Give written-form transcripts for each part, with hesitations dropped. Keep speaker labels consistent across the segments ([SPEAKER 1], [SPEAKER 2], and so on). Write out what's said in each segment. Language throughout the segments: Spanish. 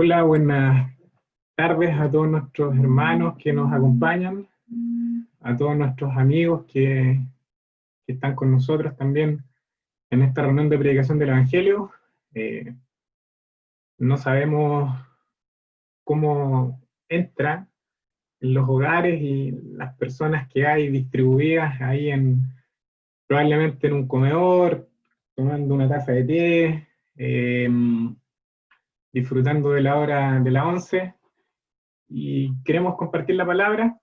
[SPEAKER 1] Hola, buenas tardes a todos nuestros hermanos que nos acompañan, a todos nuestros amigos que están con nosotros también en esta reunión de predicación del Evangelio. Eh, no sabemos cómo entra en los hogares y las personas que hay distribuidas ahí probablemente en un comedor, tomando una taza de té, disfrutando de la hora de la 11, y queremos compartir la palabra,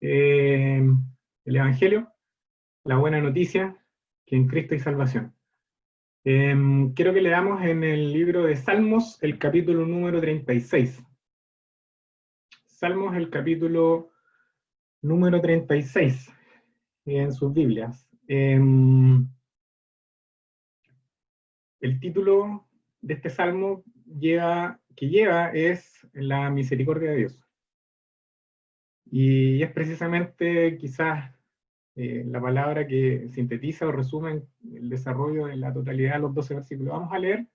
[SPEAKER 1] el Evangelio, la buena noticia, que en Cristo hay salvación. Quiero que leamos en el libro de Salmos, el capítulo número 36. Salmos, el capítulo número 36, en sus Biblias. El título de este salmo lleva es La misericordia de Dios. Y es precisamente quizás la palabra que sintetiza o resume el desarrollo de la totalidad de los 12 versículos. Vamos a leer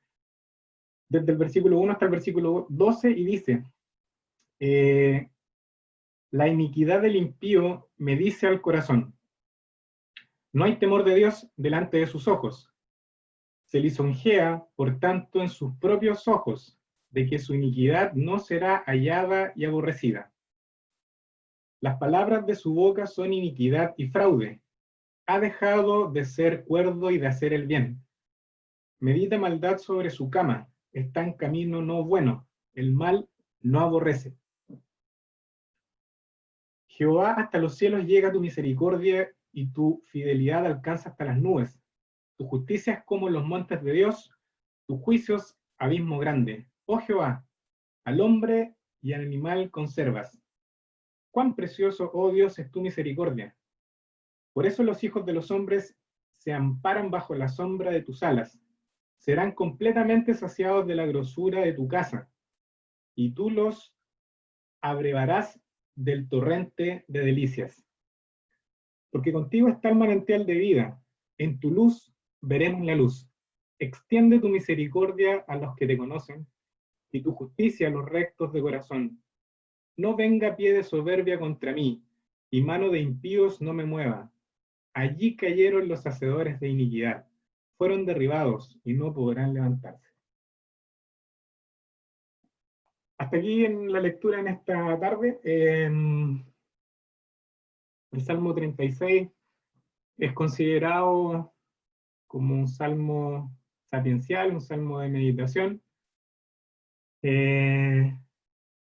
[SPEAKER 1] desde el versículo 1 hasta el versículo 12 y dice: la iniquidad del impío me dice al corazón, no hay temor de Dios delante de sus ojos. Se lisonjea, por tanto, en sus propios ojos, de que su iniquidad no será hallada y aborrecida. Las palabras de su boca son iniquidad y fraude. Ha dejado de ser cuerdo y de hacer el bien. Medita maldad sobre su cama, está en camino no bueno, el mal no aborrece. Jehová, hasta los cielos llega tu misericordia y tu fidelidad alcanza hasta las nubes. Tu justicia es como los montes de Dios, tus juicios abismo grande. Oh Jehová, al hombre y al animal conservas. Cuán precioso, oh Dios, es tu misericordia. Por eso los hijos de los hombres se amparan bajo la sombra de tus alas. Serán completamente saciados de la grosura de tu casa, y tú los abrevarás del torrente de delicias. Porque contigo está el manantial de vida, en tu luz veremos la luz. Extiende tu misericordia a los que te conocen, y tu justicia a los rectos de corazón. No venga pie de soberbia contra mí, y mano de impíos no me mueva. Allí cayeron los hacedores de iniquidad, fueron derribados y no podrán levantarse. Hasta aquí en la lectura en esta tarde. El Salmo 36 es considerado como un salmo sapiencial, un salmo de meditación,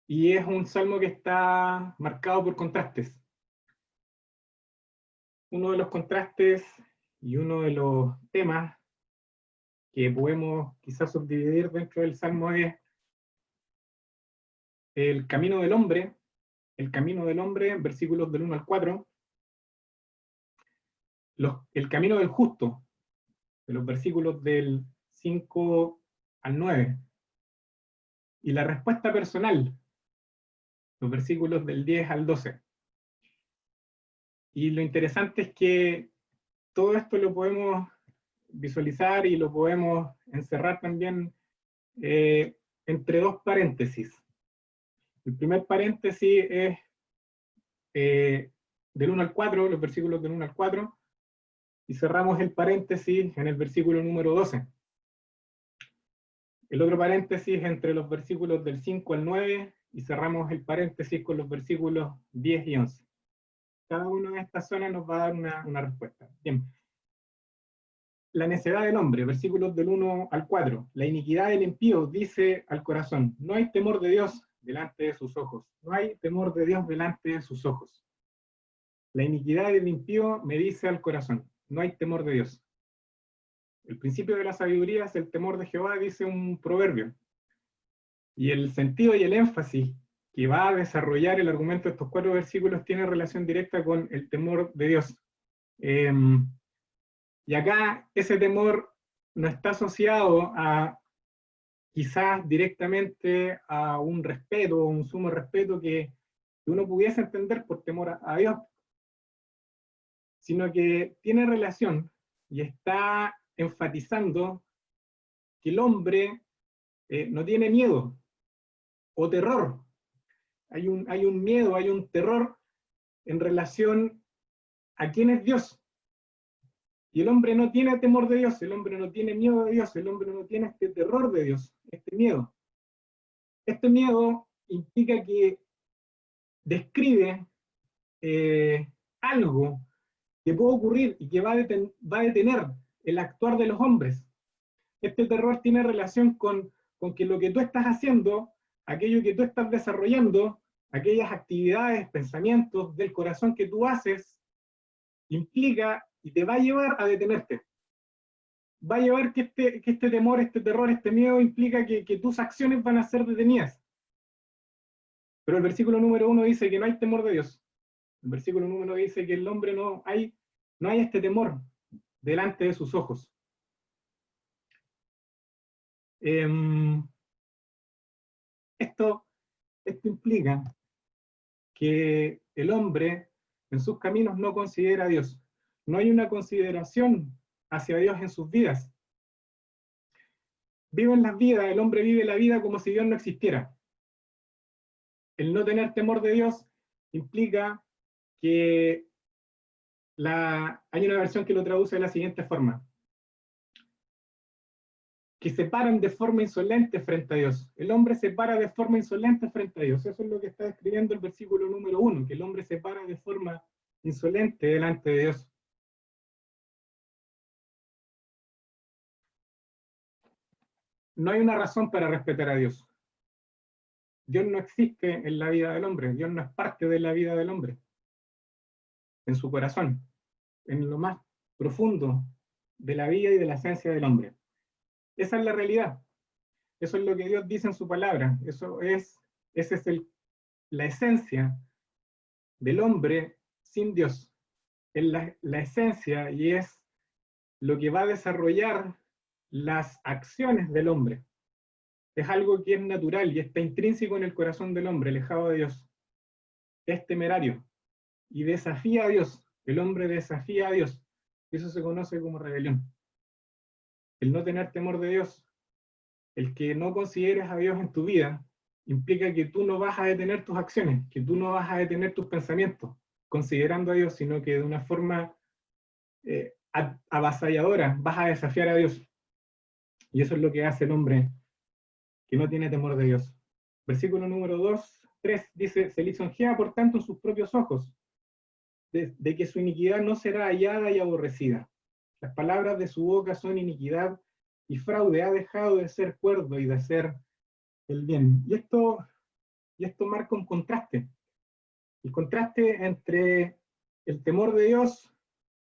[SPEAKER 1] y es un salmo que está marcado por contrastes. Uno de los contrastes y uno de los temas que podemos quizás subdividir dentro del salmo es el camino del hombre, versículos del 1 al 4, el camino del justo, de los versículos del 5 al 9, y la respuesta personal, los versículos del 10 al 12. Y lo interesante es que todo esto lo podemos visualizar y lo podemos encerrar también entre dos paréntesis. El primer paréntesis es del 1 al 4, los versículos del 1 al 4, y cerramos el paréntesis en el versículo número 12. El otro paréntesis entre los versículos del 5 al 9, y cerramos el paréntesis con los versículos 10 y 11. Cada una de estas zonas nos va a dar una respuesta. Bien. La necedad del hombre, versículos del 1 al 4. La iniquidad del impío dice al corazón, no hay temor de Dios delante de sus ojos. No hay temor de Dios delante de sus ojos. La iniquidad del impío me dice al corazón, no hay temor de Dios. El principio de la sabiduría es el temor de Jehová, dice un proverbio. Y el sentido y el énfasis que va a desarrollar el argumento de estos 4 versículos tiene relación directa con el temor de Dios. Y acá ese temor no está asociado a quizás directamente a un respeto, un sumo respeto que uno pudiese entender por temor a Dios, sino que tiene relación y está enfatizando que el hombre no tiene miedo o terror. Hay un miedo, hay un terror en relación a quién es Dios. Y el hombre no tiene temor de Dios, el hombre no tiene miedo de Dios, el hombre no tiene este terror de Dios, este miedo. Este miedo implica que describe algo que puede ocurrir y que va a detener el actuar de los hombres. Este terror tiene relación con que lo que tú estás haciendo, aquello que tú estás desarrollando, aquellas actividades, pensamientos del corazón que tú haces, implica y te va a llevar a detenerte. Va a llevar que este temor, este terror, este miedo implica que tus acciones van a ser detenidas. Pero el versículo número 1 dice que no hay temor de Dios. El versículo número 1 dice que el hombre no hay este temor delante de sus ojos. Esto implica que el hombre en sus caminos no considera a Dios. No hay una consideración hacia Dios en sus vidas. Viven las vidas, el hombre vive la vida como si Dios no existiera. El no tener temor de Dios implica que hay una versión que lo traduce de la siguiente forma: que se paran de forma insolente frente a Dios. El hombre se para de forma insolente frente a Dios. Eso es lo que está describiendo el versículo número 1, que el hombre se para de forma insolente delante de Dios. No hay una razón para respetar a Dios. Dios no existe en la vida del hombre, Dios no es parte de la vida del hombre, en su corazón, en lo más profundo de la vida y de la esencia del hombre. Esa es la realidad. Eso es lo que Dios dice en su palabra. Esa es la esencia del hombre sin Dios. Es la esencia y es lo que va a desarrollar las acciones del hombre. Es algo que es natural y está intrínseco en el corazón del hombre, alejado de Dios. Es temerario y desafía a Dios. El hombre desafía a Dios. Eso se conoce como rebelión. El no tener temor de Dios, el que no consideres a Dios en tu vida, implica que tú no vas a detener tus acciones, que tú no vas a detener tus pensamientos, considerando a Dios, sino que de una forma avasalladora vas a desafiar a Dios. Y eso es lo que hace el hombre que no tiene temor de Dios. Versículo número 2, 3 dice: se lisonjea por tanto en sus propios ojos, de que su iniquidad no será hallada y aborrecida. Las palabras de su boca son iniquidad y fraude. Ha dejado de ser cuerdo y de hacer el bien. Y esto marca un contraste. El contraste entre el temor de Dios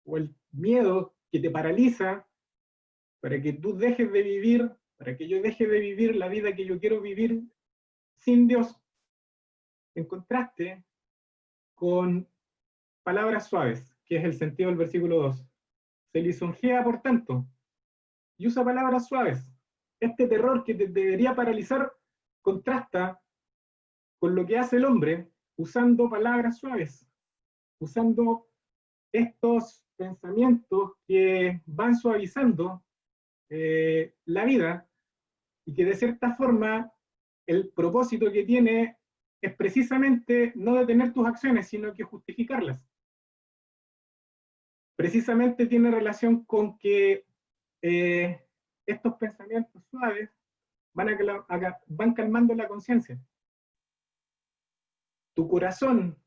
[SPEAKER 1] o el miedo que te paraliza para que tú dejes de vivir, para que yo deje de vivir la vida que yo quiero vivir sin Dios, en contraste con palabras suaves, que es el sentido del versículo 2. Se lisonjea, por tanto, y usa palabras suaves. Este terror que te debería paralizar contrasta con lo que hace el hombre usando palabras suaves, usando estos pensamientos que van suavizando la vida y que de cierta forma el propósito que tiene es precisamente no detener tus acciones, sino que justificarlas. Precisamente tiene relación con que estos pensamientos suaves van calmando la conciencia. Tu corazón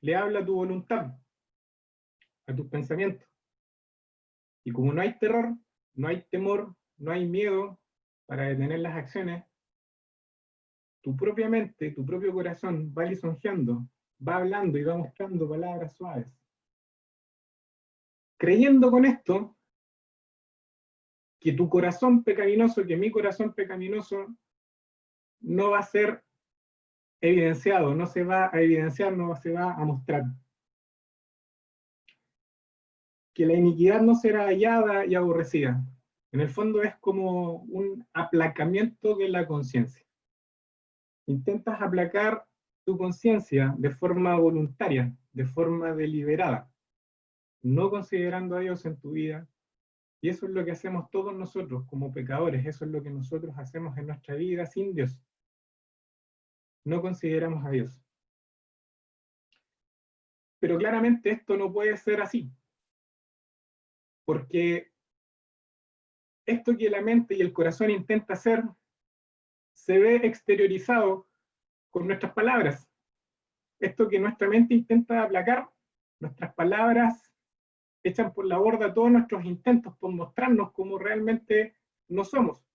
[SPEAKER 1] le habla a tu voluntad, a tus pensamientos. Y como no hay terror, no hay temor, no hay miedo para detener las acciones, tu propia mente, tu propio corazón va lisonjeando, va hablando y va mostrando palabras suaves. Creyendo con esto que tu corazón pecaminoso, que mi corazón pecaminoso, no va a ser evidenciado, no se va a evidenciar, no se va a mostrar. Que la iniquidad no será hallada y aborrecida. En el fondo es como un aplacamiento de la conciencia. Intentas aplacar tu conciencia de forma voluntaria, de forma deliberada, no considerando a Dios en tu vida. Y eso es lo que hacemos todos nosotros como pecadores, eso es lo que nosotros hacemos en nuestra vida sin Dios. no consideramos a Dios. Pero claramente esto no puede ser así, porque esto que la mente y el corazón intenta hacer se ve exteriorizado con nuestras palabras. Esto que nuestra mente intenta aplacar, nuestras palabras echan por la borda todos nuestros intentos por mostrarnos cómo realmente no somos.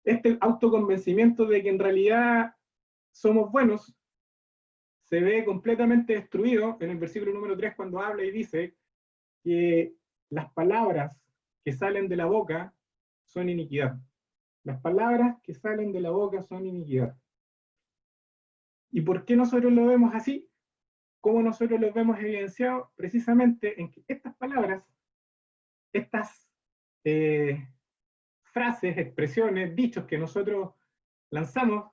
[SPEAKER 1] Este autoconvencimiento de que en realidad somos buenos se ve completamente destruido en el versículo número 3 cuando habla y dice que las palabras que salen de la boca son iniquidad. Las palabras que salen de la boca son iniquidad. ¿Y por qué nosotros lo vemos así? ¿Cómo nosotros lo vemos evidenciado? Precisamente en que estas palabras, estas frases, expresiones, dichos que nosotros lanzamos,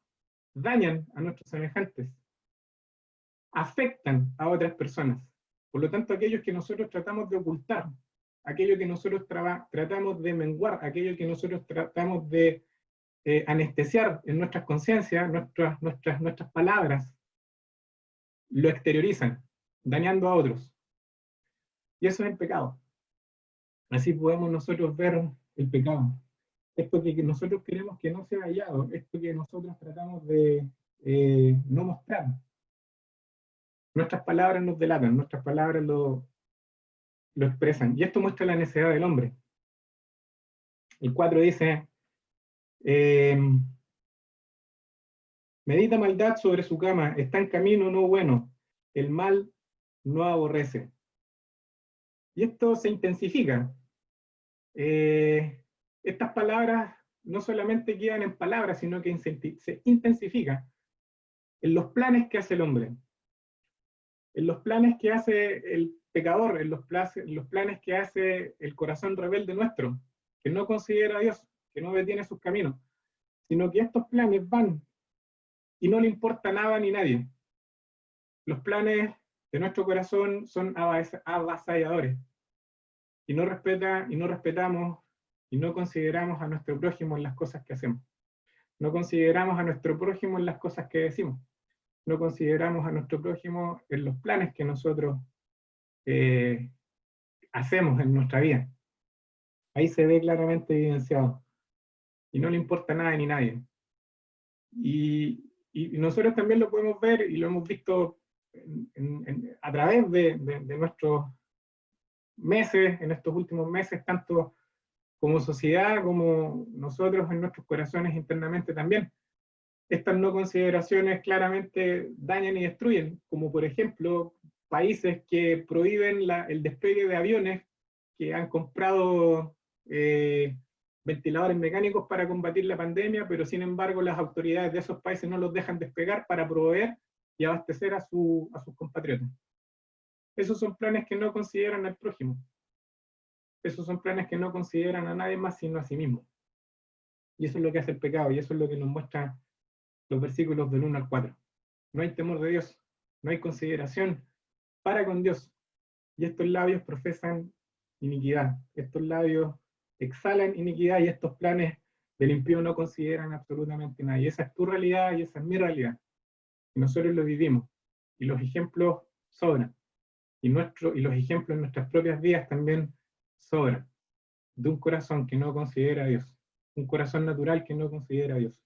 [SPEAKER 1] dañan a nuestros semejantes, afectan a otras personas. Por lo tanto, aquellos que nosotros tratamos de ocultar, aquello que nosotros tratamos de menguar, aquello que nosotros tratamos de anestesiar en nuestras conciencias, nuestras palabras, lo exteriorizan, dañando a otros. Y eso es el pecado. Así podemos nosotros ver el pecado. Esto que nosotros queremos que no sea hallado, esto que nosotros tratamos de no mostrar. Nuestras palabras nos delatan, nuestras palabras lo expresan. Y esto muestra la necedad del hombre. El 4 dice, medita maldad sobre su cama, está en camino no bueno, el mal no aborrece. Y esto se intensifica. Estas palabras no solamente quedan en palabras, sino que se intensifican en los planes que hace el hombre, en los planes que hace el pecador, en los planes que hace el corazón rebelde nuestro, que no considera a Dios, que no detiene sus caminos, sino que estos planes van y no le importa nada ni nadie. Los planes de nuestro corazón son avasalladores y no respetamos y no consideramos a nuestro prójimo en las cosas que hacemos. No consideramos a nuestro prójimo en las cosas que decimos. No consideramos a nuestro prójimo en los planes que nosotros hacemos en nuestra vida. Ahí se ve claramente evidenciado. Y no le importa nada ni nadie. Y nosotros también lo podemos ver y lo hemos visto a través de nuestros meses, en estos últimos meses, tanto como sociedad, como nosotros en nuestros corazones internamente también. Estas no consideraciones claramente dañan y destruyen, como por ejemplo países que prohíben el despegue de aviones que han comprado ventiladores mecánicos para combatir la pandemia, pero sin embargo las autoridades de esos países no los dejan despegar para proveer y abastecer a sus compatriotas. Esos son planes que no consideran al prójimo. Esos son planes que no consideran a nadie más sino a sí mismo. Y eso es lo que hace el pecado, y eso es lo que nos muestra los versículos del 1 al 4. No hay temor de Dios, no hay consideración para con Dios. Y estos labios profesan iniquidad. Estos labios exhalan iniquidad y estos planes del impío no consideran absolutamente nada. Y esa es tu realidad y esa es mi realidad. Y nosotros lo vivimos. Y los ejemplos sobran. Y los ejemplos en nuestras propias vidas también sobran. De un corazón que no considera a Dios. Un corazón natural que no considera a Dios.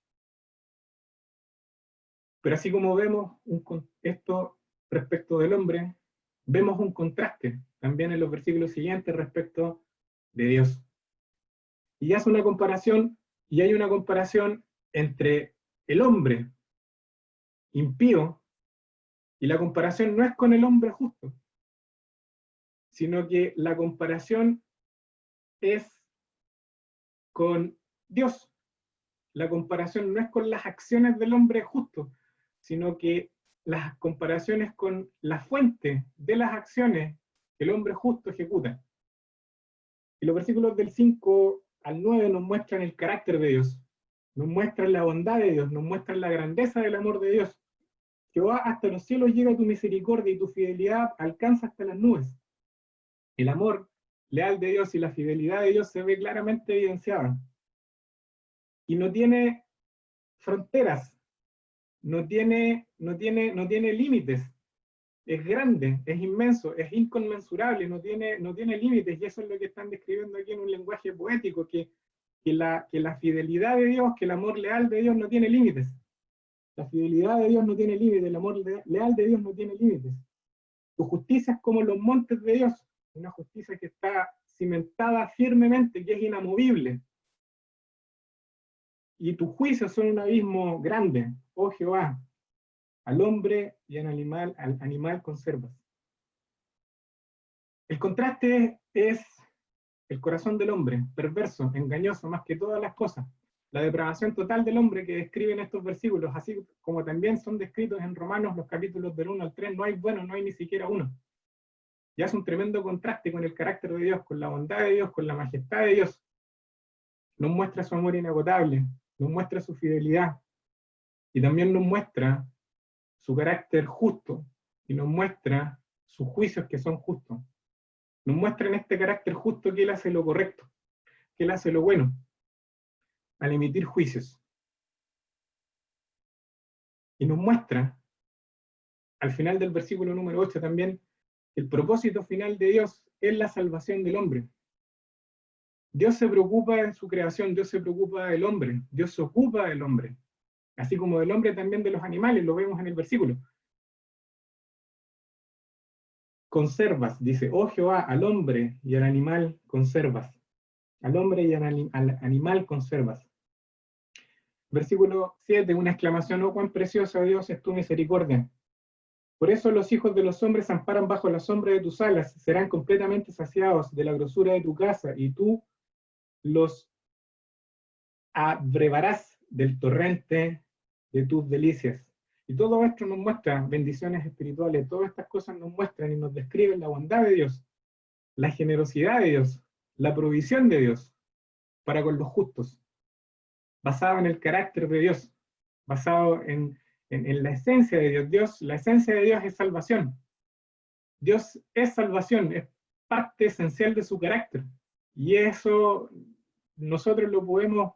[SPEAKER 1] Pero así como vemos esto respecto del hombre, vemos un contraste también en los versículos siguientes respecto de Dios. Y hace una comparación, y hay una comparación entre el hombre impío, y la comparación no es con el hombre justo, sino que la comparación es con Dios. La comparación no es con las acciones del hombre justo, sino que las comparaciones con la fuente de las acciones que el hombre justo ejecuta. Y los versículos del 5 al 9 nos muestran el carácter de Dios, nos muestran la bondad de Dios, nos muestran la grandeza del amor de Dios. Jehová, hasta los cielos llega tu misericordia y tu fidelidad alcanza hasta las nubes. El amor leal de Dios y la fidelidad de Dios se ve claramente evidenciada. Y no tiene fronteras. no tiene límites. Es grande, es inmenso, es inconmensurable, no tiene límites, y eso es lo que están describiendo aquí en un lenguaje poético, que la fidelidad de Dios, que el amor leal de Dios no tiene límites. La fidelidad de Dios no tiene límites, el amor leal de Dios no tiene límites. Tu justicia es como los montes de Dios, una justicia que está cimentada firmemente, que es inamovible. Y tus juicios son un abismo grande, oh Jehová, al hombre y al animal conservas. El contraste es el corazón del hombre, perverso, engañoso, más que todas las cosas. La depravación total del hombre que describen estos versículos, así como también son descritos en Romanos los capítulos del 1 al 3, no hay bueno, no hay ni siquiera uno. Ya es un tremendo contraste con el carácter de Dios, con la bondad de Dios, con la majestad de Dios. Nos muestra su amor inagotable, nos muestra su fidelidad, y también nos muestra su carácter justo, y nos muestra sus juicios que son justos. Nos muestra en este carácter justo que Él hace lo correcto, que Él hace lo bueno, al emitir juicios. Y nos muestra, al final del versículo número 8 también, que el propósito final de Dios es la salvación del hombre. Dios se preocupa de su creación, Dios se preocupa del hombre, Dios se ocupa del hombre, así como del hombre también de los animales, lo vemos en el versículo. Conservas, dice, oh Jehová, al hombre y al animal conservas. Al hombre y al animal conservas. Versículo 7, una exclamación, oh cuán preciosa Dios es tu misericordia. Por eso los hijos de los hombres amparan bajo la sombra de tus alas, serán completamente saciados de la grosura de tu casa, y tú los abrevarás del torrente de tus delicias. Y todo esto nos muestra bendiciones espirituales, todas estas cosas nos muestran y nos describen la bondad de Dios, la generosidad de Dios, la provisión de Dios para con los justos, basado en el carácter de Dios, basado en la esencia de Dios. La esencia de Dios es salvación. Dios es salvación, es parte esencial de su carácter. Y eso nosotros lo podemos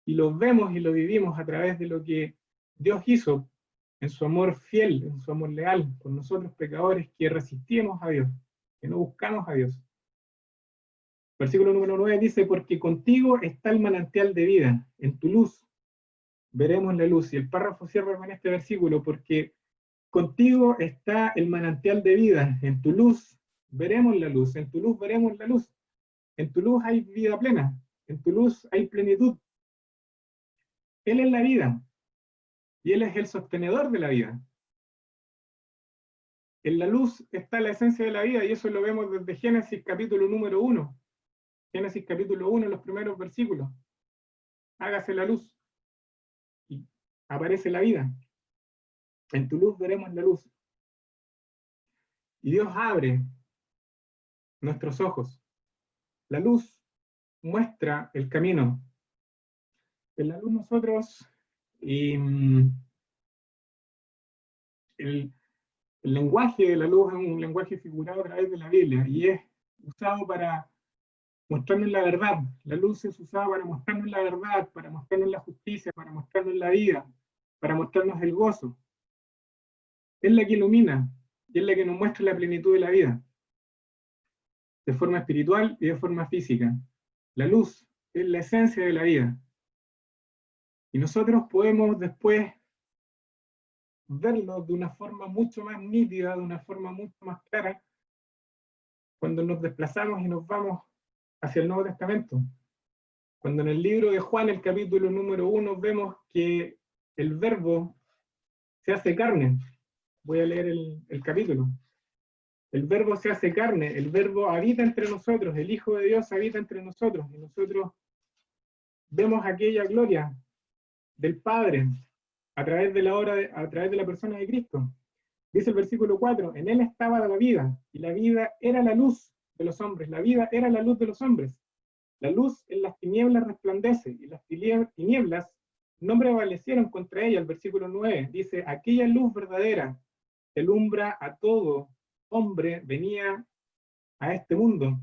[SPEAKER 1] y lo vemos y lo vivimos a través de lo que Dios hizo en su amor fiel, en su amor leal, por nosotros pecadores que resistimos a Dios, que no buscamos a Dios. Versículo número 9 dice, porque contigo está el manantial de vida, en tu luz veremos la luz. Y el párrafo cierra con este versículo, porque contigo está el manantial de vida, en tu luz veremos la luz, en tu luz veremos la luz. En tu luz hay vida plena, en tu luz hay plenitud. Él es la vida, y Él es el sostenedor de la vida. En la luz está la esencia de la vida, y eso lo vemos desde Génesis capítulo número 1. Génesis capítulo 1, los primeros versículos. Hágase la luz, y aparece la vida. En tu luz veremos la luz. Y Dios abre nuestros ojos. La luz muestra el camino. En la luz nosotros, y el lenguaje de la luz es un lenguaje figurado a través de la Biblia, y es usado para mostrarnos la verdad. La luz es usada para mostrarnos la verdad, para mostrarnos la justicia, para mostrarnos la vida, para mostrarnos el gozo. Es la que ilumina, y es la que nos muestra la plenitud de la vida, de forma espiritual y de forma física. La luz es la esencia de la vida. Y nosotros podemos después verlo de una forma mucho más nítida, de una forma mucho más clara, cuando nos desplazamos y nos vamos hacia el Nuevo Testamento. Cuando en el libro de Juan, el capítulo número 1, vemos que el verbo se hace carne. Voy a leer el capítulo. El verbo se hace carne, el verbo habita entre nosotros, el Hijo de Dios habita entre nosotros, y nosotros vemos aquella gloria del Padre a través de la obra, a través de la persona de Cristo. Dice el versículo 4, en Él estaba la vida, y la vida era la luz de los hombres, la vida era la luz de los hombres. La luz en las tinieblas resplandece, y las tinieblas no prevalecieron contra ella. El versículo 9 dice, aquella luz verdadera que alumbra a todo hombre venía a este mundo.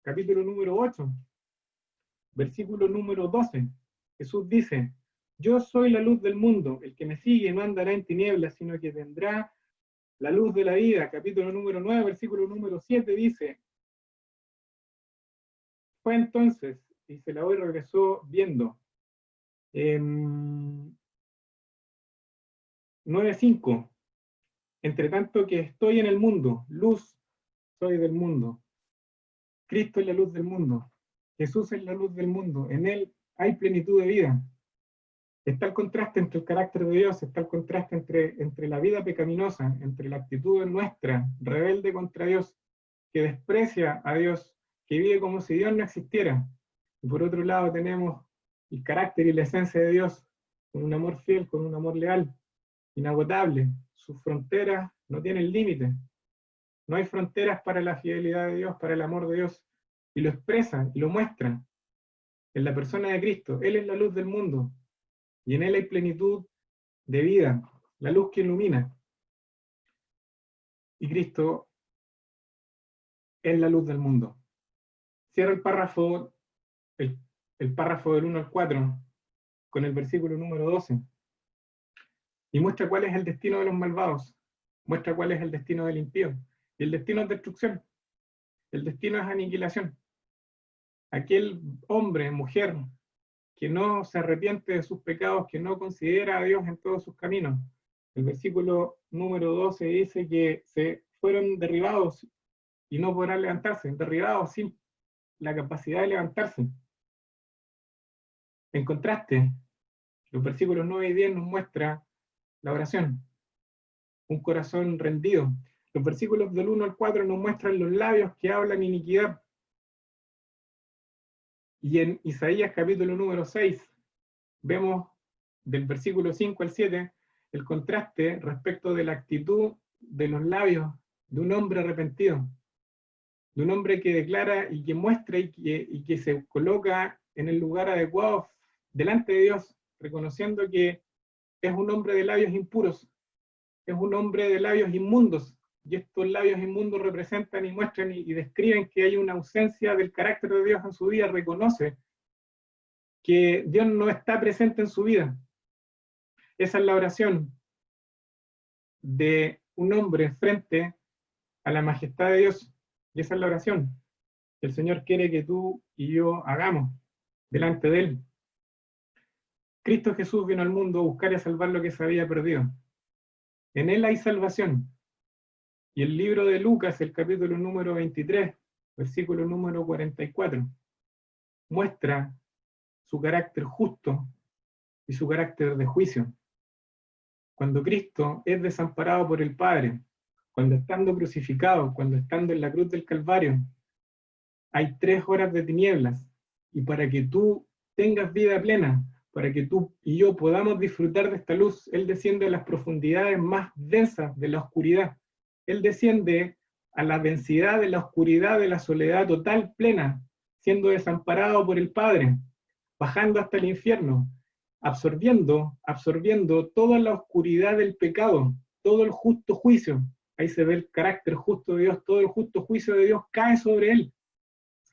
[SPEAKER 1] Capítulo número 8, versículo número 12. Jesús dice, Yo soy la luz del mundo, el que me sigue no andará en tinieblas, sino que tendrá la luz de la vida. Capítulo número 9, versículo número 7 dice, fue entonces, y se la hoy regresó viendo. 9:5, entre tanto que estoy en el mundo, luz soy del mundo. Cristo es la luz del mundo. Jesús es la luz del mundo. En Él hay plenitud de vida. Está el contraste entre el carácter de Dios, está el contraste entre la vida pecaminosa, entre la actitud nuestra, rebelde contra Dios, que desprecia a Dios, que vive como si Dios no existiera. Y por otro lado tenemos el carácter y la esencia de Dios, con un amor fiel, con un amor leal, inagotable. Sus fronteras no tienen límite. No hay fronteras para la fidelidad de Dios, para el amor de Dios. Y lo expresa y lo muestra en la persona de Cristo. Él es la luz del mundo. Y en Él hay plenitud de vida, la luz que ilumina. Y Cristo es la luz del mundo. Cierra el párrafo, el párrafo del 1 al 4, con el versículo número 12. Y muestra cuál es el destino de los malvados. Muestra cuál es el destino del impío. Y el destino es destrucción. El destino es aniquilación. Aquel hombre, mujer, que no se arrepiente de sus pecados, que no considera a Dios en todos sus caminos. El versículo número 12 dice que se fueron derribados y no podrán levantarse, derribados sin la capacidad de levantarse. En contraste, los versículos 9 y 10 nos muestra la oración, un corazón rendido. Los versículos del 1 al 4 nos muestran los labios que hablan iniquidad. Y en Isaías capítulo número 6 vemos del versículo 5 al 7 el contraste respecto de la actitud de los labios de un hombre arrepentido, de un hombre que declara y que muestra y que se coloca en el lugar adecuado delante de Dios, reconociendo que es un hombre de labios impuros, es un hombre de labios inmundos, y estos labios inmundos representan y muestran y describen que hay una ausencia del carácter de Dios en su vida, reconoce que Dios no está presente en su vida. Esa es la oración de un hombre frente a la majestad de Dios, y esa es la oración que el Señor quiere que tú y yo hagamos delante de Él. Cristo Jesús vino al mundo a buscar y a salvar lo que se había perdido. En Él hay salvación. Y el libro de Lucas, el capítulo número 23, versículo número 44, muestra su carácter justo y su carácter de juicio. Cuando Cristo es desamparado por el Padre, cuando estando crucificado, cuando estando en la cruz del Calvario, hay 3 horas de tinieblas, y para que tú tengas vida plena, para que tú y yo podamos disfrutar de esta luz, Él desciende a las profundidades más densas de la oscuridad. Él desciende a la densidad de la oscuridad, de la soledad total, plena, siendo desamparado por el Padre, bajando hasta el infierno, absorbiendo toda la oscuridad del pecado, todo el justo juicio. Ahí se ve el carácter justo de Dios, todo el justo juicio de Dios cae sobre Él,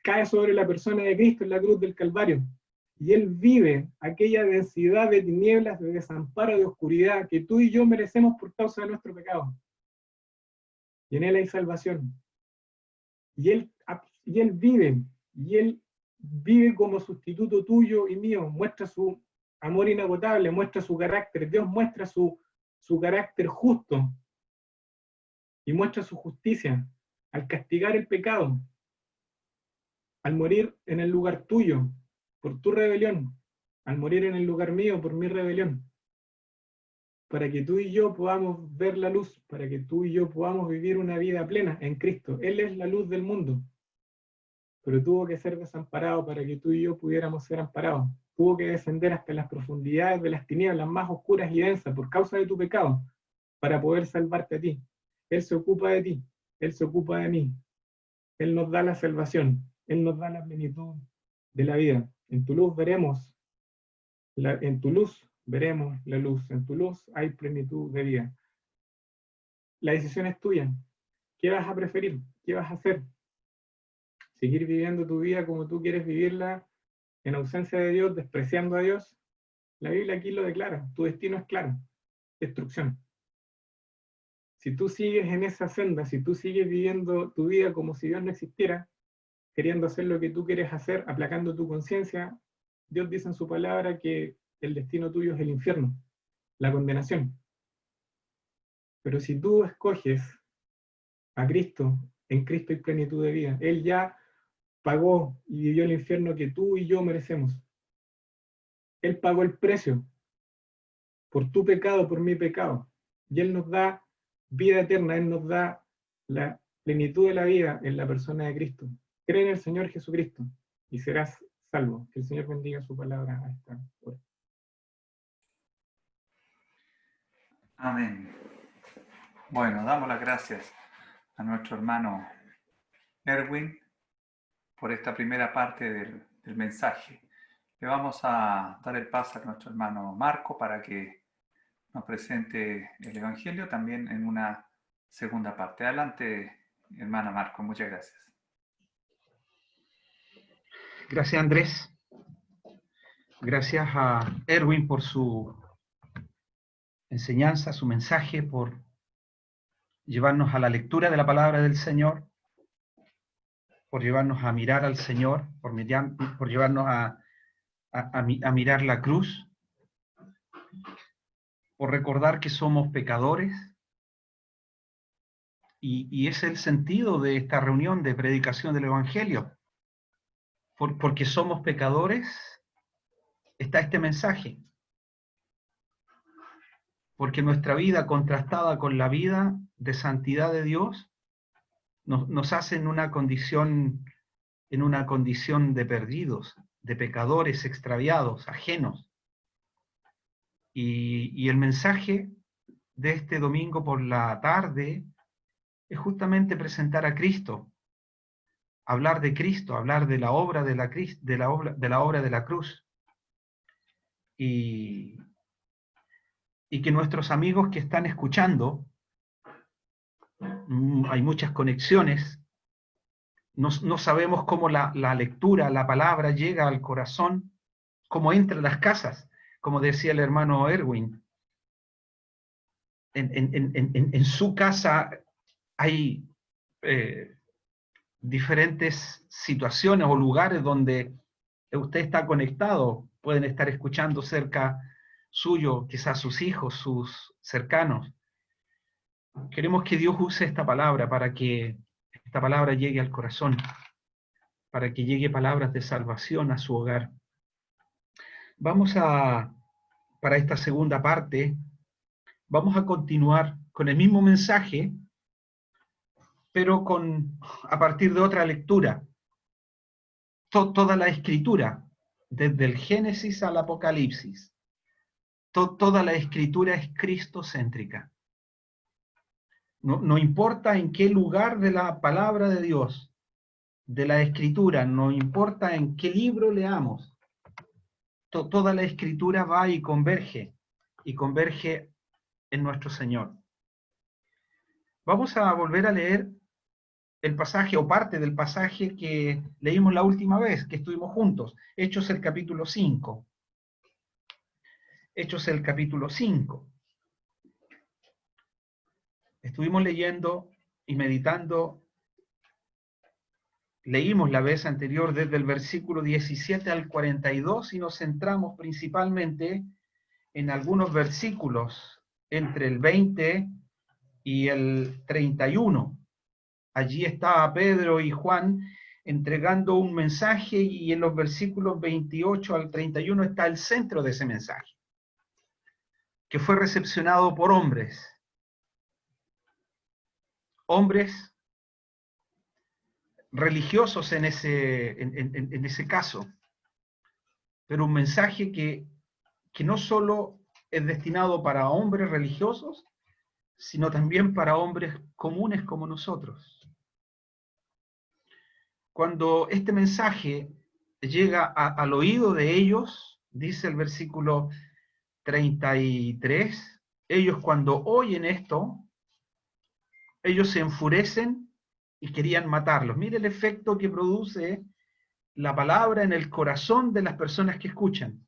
[SPEAKER 1] cae sobre la persona de Cristo en la cruz del Calvario. Y Él vive aquella densidad de tinieblas, de desamparo, de oscuridad que tú y yo merecemos por causa de nuestro pecado. Y en Él hay salvación. Y Él vive como sustituto tuyo y mío, muestra su amor inagotable, muestra su carácter. Dios muestra su carácter justo y muestra su justicia al castigar el pecado, al morir en el lugar tuyo por tu rebelión, al morir en el lugar mío por mi rebelión, para que tú y yo podamos ver la luz, para que tú y yo podamos vivir una vida plena en Cristo. Él es la luz del mundo, pero tuvo que ser desamparado para que tú y yo pudiéramos ser amparados. Tuvo que descender hasta las profundidades de las tinieblas más oscuras y densas por causa de tu pecado, para poder salvarte a ti. Él se ocupa de ti, Él se ocupa de mí. Él nos da la salvación, Él nos da la plenitud de la vida. En tu luz veremos la luz, en tu luz hay plenitud de vida. La decisión es tuya. ¿Qué vas a preferir? ¿Qué vas a hacer? ¿Seguir viviendo tu vida como tú quieres vivirla, en ausencia de Dios, despreciando a Dios? La Biblia aquí lo declara, tu destino es claro, destrucción. Si tú sigues en esa senda, si tú sigues viviendo tu vida como si Dios no existiera, queriendo hacer lo que tú quieres hacer, aplacando tu conciencia, Dios dice en su palabra que el destino tuyo es el infierno, la condenación. Pero si tú escoges a Cristo, en Cristo hay plenitud de vida. Él ya pagó y vivió el infierno que tú y yo merecemos. Él pagó el precio por tu pecado, por mi pecado. Y Él nos da vida eterna, Él nos da la plenitud de la vida en la persona de Cristo. Cree en el Señor Jesucristo y serás salvo. Que el Señor bendiga su palabra a esta hora.
[SPEAKER 2] Amén. Bueno, damos las gracias a nuestro hermano Erwin por esta primera parte del mensaje. Le vamos a dar el paso a nuestro hermano Marco para que nos presente el Evangelio también en una segunda parte. Adelante, hermana Marco, muchas gracias.
[SPEAKER 3] Gracias, Andrés. Gracias a Erwin por su enseñanza, su mensaje, por llevarnos a la lectura de la palabra del Señor, por llevarnos a mirar al Señor, por llevarnos a mirar la cruz, por recordar que somos pecadores. Y es el sentido de esta reunión de predicación del Evangelio. Porque somos pecadores, está este mensaje. Porque nuestra vida contrastada con la vida de santidad de Dios nos hace en una condición de perdidos, de pecadores extraviados, ajenos. Y el mensaje de este domingo por la tarde es justamente presentar a Cristo, hablar de Cristo, hablar de la obra de la obra de la cruz. Y que nuestros amigos que están escuchando, hay muchas conexiones, no sabemos cómo la lectura, la palabra llega al corazón, cómo entra en las casas, como decía el hermano Erwin. En su casa hay diferentes situaciones o lugares donde usted está conectado, pueden estar escuchando cerca suyo, quizás sus hijos, sus cercanos. Queremos que Dios use esta palabra para que esta palabra llegue al corazón, para que llegue palabras de salvación a su hogar. Para esta segunda parte, vamos a continuar con el mismo mensaje, pero a partir de otra lectura. Toda la Escritura, desde el Génesis al Apocalipsis, toda la Escritura es cristocéntrica. No importa en qué lugar de la palabra de Dios, de la Escritura, no importa en qué libro leamos, toda la Escritura va y converge en nuestro Señor. Vamos a volver a leer el pasaje o parte del pasaje que leímos la última vez que estuvimos juntos, Hechos el capítulo 5. Hechos el capítulo 5. Estuvimos leyendo y meditando, leímos la vez anterior desde el versículo 17 al 42 y nos centramos principalmente en algunos versículos entre el 20 y el 31. Allí estaba Pedro y Juan entregando un mensaje y en los versículos 28 al 31 está el centro de ese mensaje, que fue recepcionado por hombres religiosos en ese caso, pero un mensaje que no solo es destinado para hombres religiosos, sino también para hombres comunes como nosotros. Cuando este mensaje llega al oído de ellos, dice el versículo 33, ellos cuando oyen esto, ellos se enfurecen y querían matarlos. Mire el efecto que produce la palabra en el corazón de las personas que escuchan.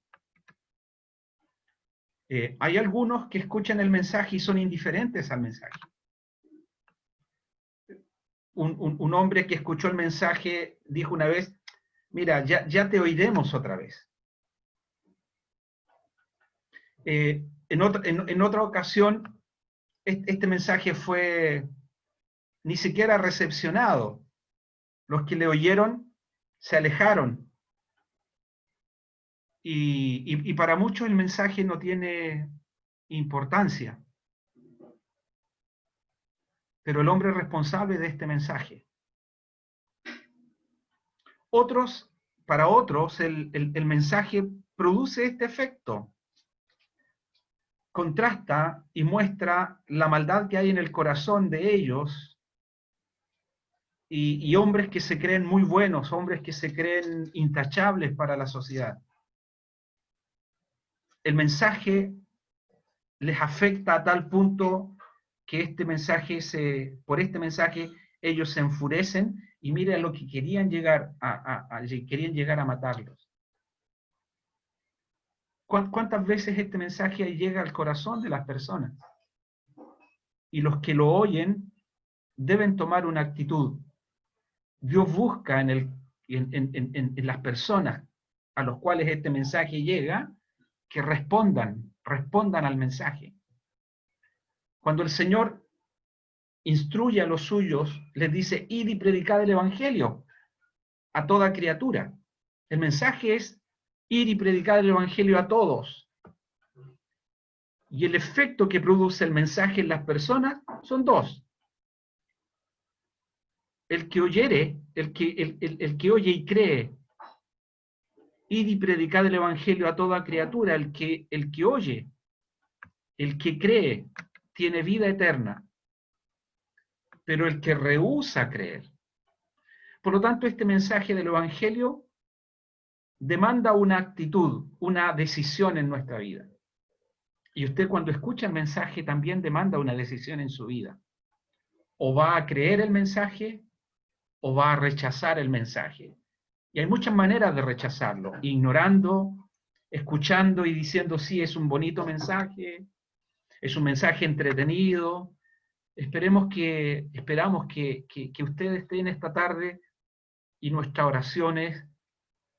[SPEAKER 3] Hay algunos que escuchan el mensaje y son indiferentes al mensaje. Un hombre que escuchó el mensaje dijo una vez, mira, ya te oiremos otra vez. En otra ocasión, este mensaje fue ni siquiera recepcionado. Los que le oyeron se alejaron. Y para muchos el mensaje no tiene importancia. Pero el hombre es responsable de este mensaje. Para otros, el mensaje produce este efecto. Contrasta y muestra la maldad que hay en el corazón de ellos y hombres que se creen muy buenos, hombres que se creen intachables para la sociedad. El mensaje les afecta a tal punto que por este mensaje ellos se enfurecen y miren lo que querían llegar a matarlos. ¿Cuántas veces este mensaje llega al corazón de las personas? Y los que lo oyen deben tomar una actitud. Dios busca en las personas a los cuales este mensaje llega que respondan al mensaje. Cuando el Señor instruye a los suyos, les dice, id y predicad el Evangelio a toda criatura. El mensaje es ir y predicar el Evangelio a todos. Y el efecto que produce el mensaje en las personas son dos. El que oyere, el que oye y cree, ir y predicar el Evangelio a toda criatura, el que oye, el que cree, tiene vida eterna. Pero el que rehúsa creer. Por lo tanto, este mensaje del Evangelio demanda una actitud, una decisión en nuestra vida. Y usted cuando escucha el mensaje también demanda una decisión en su vida. O va a creer el mensaje o va a rechazar el mensaje. Y hay muchas maneras de rechazarlo, ignorando, escuchando y diciendo sí, es un bonito mensaje, es un mensaje entretenido. Esperamos que usted esté en esta tarde y nuestra oración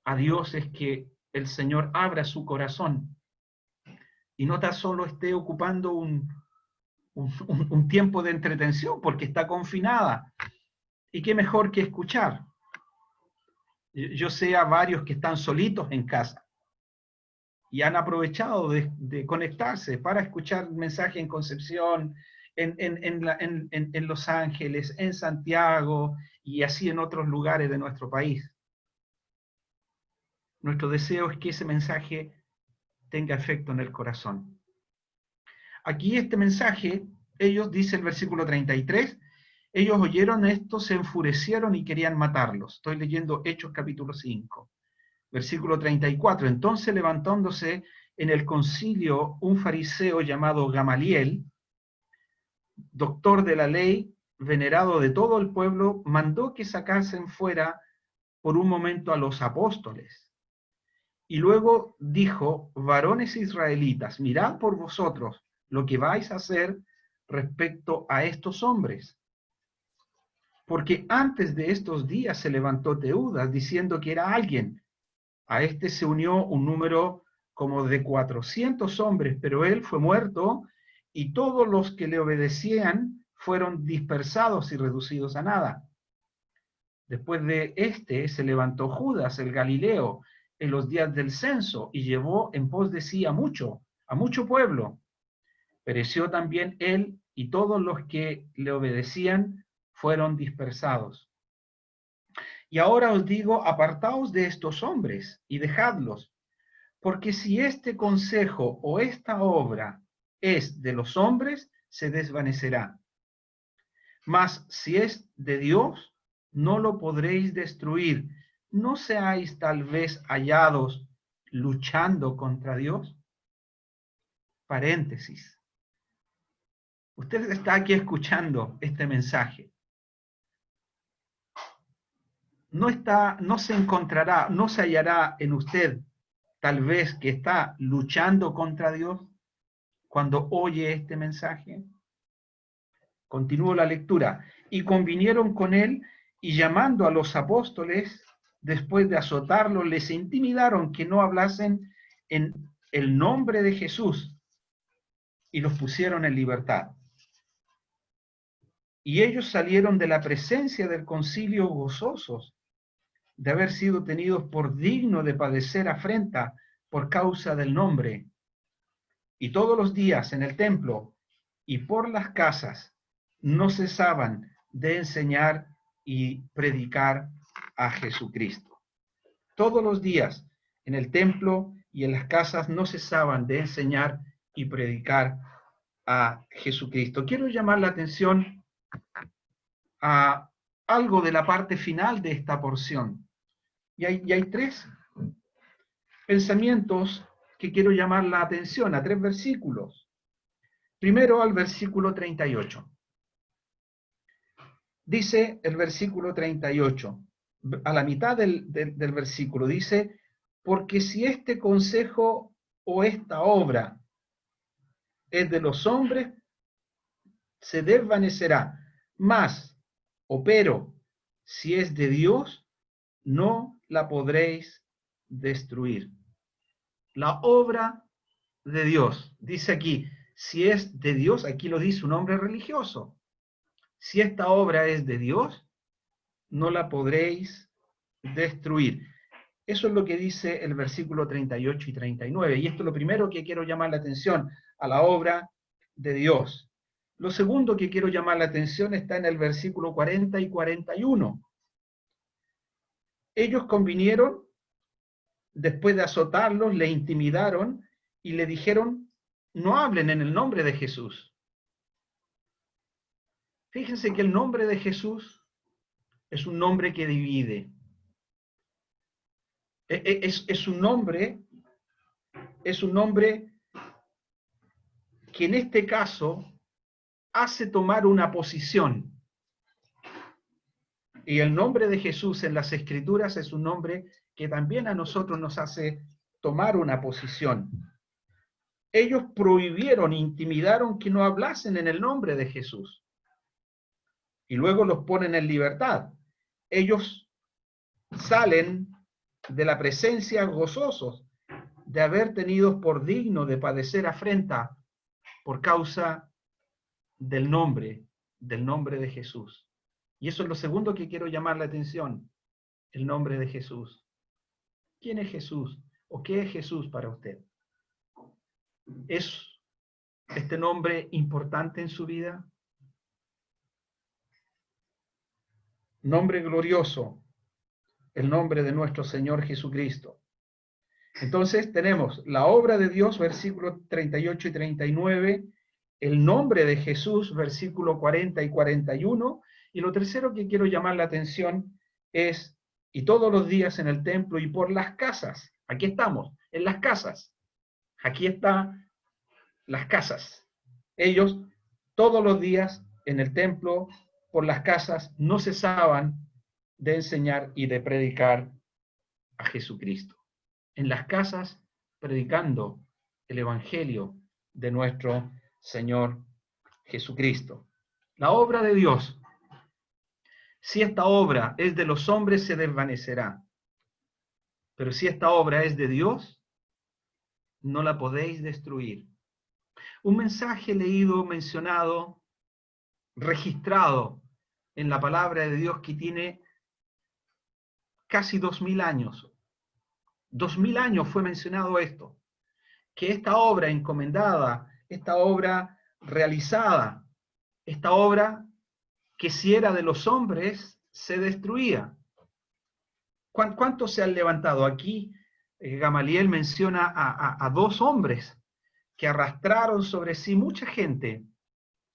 [SPEAKER 3] a Dios es que el Señor abra su corazón y no tan solo esté ocupando un tiempo de entretención porque está confinada. Y qué mejor que escuchar. Yo sé a varios que están solitos en casa y han aprovechado de conectarse para escuchar mensaje en Concepción, en Los Ángeles, en Santiago y así en otros lugares de nuestro país. Nuestro deseo es que ese mensaje tenga efecto en el corazón. Aquí este mensaje, ellos, dice el versículo 33, ellos oyeron esto, se enfurecieron y querían matarlos. Estoy leyendo Hechos capítulo 5, versículo 34. Entonces levantándose en el concilio un fariseo llamado Gamaliel, doctor de la ley, venerado de todo el pueblo, mandó que sacasen fuera por un momento a los apóstoles. Y luego dijo, varones israelitas, mirad por vosotros lo que vais a hacer respecto a estos hombres. Porque antes de estos días se levantó Teudas diciendo que era alguien. A este se unió un número como de 400 hombres, pero él fue muerto y todos los que le obedecían fueron dispersados y reducidos a nada. Después de este se levantó Judas el Galileo en los días del censo y llevó en pos de sí a mucho pueblo. Pereció también él y todos los que le obedecían fueron dispersados. Y ahora os digo, apartaos de estos hombres y dejadlos, porque si este consejo o esta obra es de los hombres, se desvanecerá. Mas si es de Dios, no lo podréis destruir. ¿No seáis tal vez hallados luchando contra Dios? Paréntesis. Usted está aquí escuchando este mensaje. No se encontrará, no se hallará en usted tal vez que está luchando contra Dios. cuando oye este mensaje? Continúo la lectura. Y convinieron con él, y llamando a los apóstoles, después de azotarlos, les intimidaron que no hablasen en el nombre de Jesús, y los pusieron en libertad. Y ellos salieron de la presencia del concilio gozosos de haber sido tenidos por digno de padecer afrenta por causa del nombre. Y todos los días en el templo y por las casas no cesaban de enseñar y predicar a Jesucristo. Todos los días en el templo y en las casas no cesaban de enseñar y predicar a Jesucristo. Quiero llamar la atención a algo de la parte final de esta porción. Y hay tres pensamientos que quiero llamar la atención, a tres versículos. Primero al versículo 38. Dice el versículo 38, a la mitad del versículo, dice, porque si este consejo o esta obra es de los hombres, se desvanecerá. Mas, o pero, si es de Dios, no la podréis destruir. La obra de Dios, dice aquí, si es de Dios, aquí lo dice un hombre religioso. Si esta obra es de Dios, no la podréis destruir. Eso es lo que dice el versículo 38 y 39. Y esto es lo primero que quiero llamar la atención, a la obra de Dios. Lo segundo que quiero llamar la atención está en el versículo 40 y 41. Ellos convinieron, después de azotarlos, le intimidaron y le dijeron, no hablen en el nombre de Jesús. Fíjense que el nombre de Jesús es un nombre que divide. Es un nombre que en este caso hace tomar una posición. Y el nombre de Jesús en las Escrituras es un nombre que también a nosotros nos hace tomar una posición. Ellos prohibieron, intimidaron que no hablasen en el nombre de Jesús. Y luego los ponen en libertad. Ellos salen de la presencia gozosos de haber tenido por digno de padecer afrenta por causa del nombre de Jesús. Y eso es lo segundo que quiero llamar la atención, el nombre de Jesús. ¿Quién es Jesús? ¿O qué es Jesús para usted? ¿Es este nombre importante en su vida? Nombre glorioso, el nombre de nuestro Señor Jesucristo. Entonces tenemos la obra de Dios, versículos 38 y 39, el nombre de Jesús, versículo 40 y 41, y lo tercero que quiero llamar la atención es, y todos los días en el templo y por las casas, aquí estamos, en las casas, aquí están las casas. Ellos todos los días en el templo, por las casas, no cesaban de enseñar y de predicar a Jesucristo. En las casas, predicando el Evangelio de nuestro Señor Jesucristo. La obra de Dios, si esta obra es de los hombres, se desvanecerá. Pero si esta obra es de Dios, no la podéis destruir. Un mensaje leído, mencionado, registrado en la palabra de Dios que tiene casi 2000 años. 2000 años fue mencionado esto, que esta obra encomendada, esta obra realizada, esta obra que si era de los hombres, se destruía. ¿Cuántos se han levantado? Aquí Gamaliel menciona a dos hombres que arrastraron sobre sí mucha gente